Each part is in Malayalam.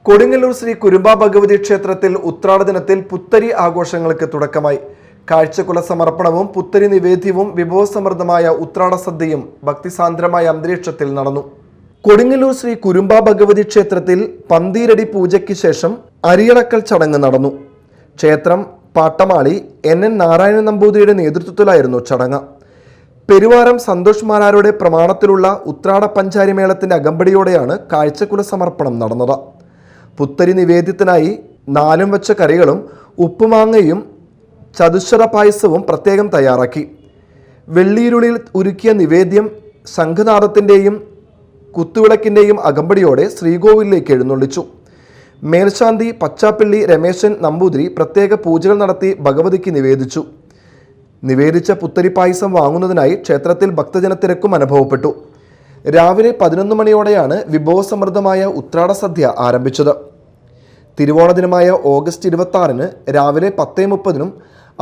കൊടുങ്ങല്ലൂർ ശ്രീ കുരുമ്പ ഭഗവതി ക്ഷേത്രത്തിൽ ഉത്രാട ദിനത്തിൽ പുത്തരി ആഘോഷങ്ങൾക്ക് തുടക്കമായി. കാഴ്ചക്കുല സമർപ്പണവും പുത്തരി നിവേദ്യവും വിഭവസമൃദ്ധമായ ഉത്രാട സദ്യയും ഭക്തിസാന്ദ്രമായ അന്തരീക്ഷത്തിൽ നടന്നു. കൊടുങ്ങല്ലൂർ ശ്രീ കുരുമ്പ ഭഗവതി ക്ഷേത്രത്തിൽ പന്തീരടി പൂജയ്ക്ക് ശേഷം അരിയളക്കൽ ചടങ്ങ് നടന്നു. ക്ഷേത്രം പാട്ടമാളി NN നാരായണൻ നമ്പൂതിരിയുടെ നേതൃത്വത്തിലായിരുന്നു ചടങ്ങ്. പെരുവാരം സന്തോഷ് മാരാരുടെ പ്രമാണത്തിലുള്ള ഉത്രാട പഞ്ചാരി മേളത്തിന്റെ അകമ്പടിയോടെയാണ് കാഴ്ചക്കുല സമർപ്പണം നടന്നത്. പുത്തരി നിവേദ്യത്തിനായി 4 വച്ച കറികളും ഉപ്പുമാങ്ങയും ചതുശ്ശര പായസവും പ്രത്യേകം തയ്യാറാക്കി. വെള്ളിയിരുളിൽ ഒരുക്കിയ നിവേദ്യം ശംഖനാദത്തിൻ്റെയും കുത്തുവിളക്കിൻ്റെയും അകമ്പടിയോടെ ശ്രീകോവിലേക്ക് എഴുന്നള്ളിച്ചു. മേൽശാന്തി പച്ചാപ്പള്ളി രമേശൻ നമ്പൂതിരി പ്രത്യേക പൂജകൾ നടത്തി ഭഗവതിക്ക് നിവേദിച്ചു. നിവേദിച്ച പുത്തരി പായസം വാങ്ങുന്നതിനായി ക്ഷേത്രത്തിൽ ഭക്തജനത്തിരക്കും അനുഭവപ്പെട്ടു. രാവിലെ 11 മണിയോടെയാണ് വിഭവസമൃദ്ധമായ ഉത്രാട സദ്യ ആരംഭിച്ചത്. തിരുവോണ ദിനമായ ഓഗസ്റ്റ് 26-ന് രാവിലെ 10:30-നും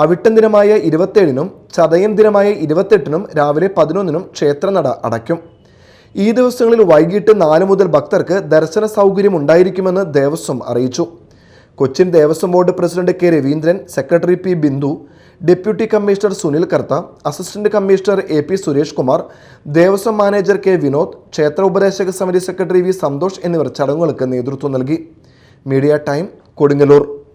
അവിട്ടം ദിനമായ 27-നും ചതയം ദിനമായ 28-നും രാവിലെ 11-നും ക്ഷേത്രനട അടയ്ക്കും. ഈ ദിവസങ്ങളിൽ വൈകിട്ട് 4 മുതൽ ഭക്തർക്ക് ദർശന സൗകര്യം ഉണ്ടായിരിക്കുമെന്ന് ദേവസ്വം അറിയിച്ചു. Cochin Devaswom board president K. Raveendran, secretary P. Bindu, deputy commissioner Sunil Kartha, assistant commissioner AP. Suresh Kumar, Devaswom manager K. Vinod, ക്ഷേത്ര ഉപദേശക സമിതി സെക്രട്ടറി V. സന്തോഷ് എന്നിവർ ചടങ്ങുകൾക്ക് നേതൃത്വം നൽകി. Media time, Kodungallur.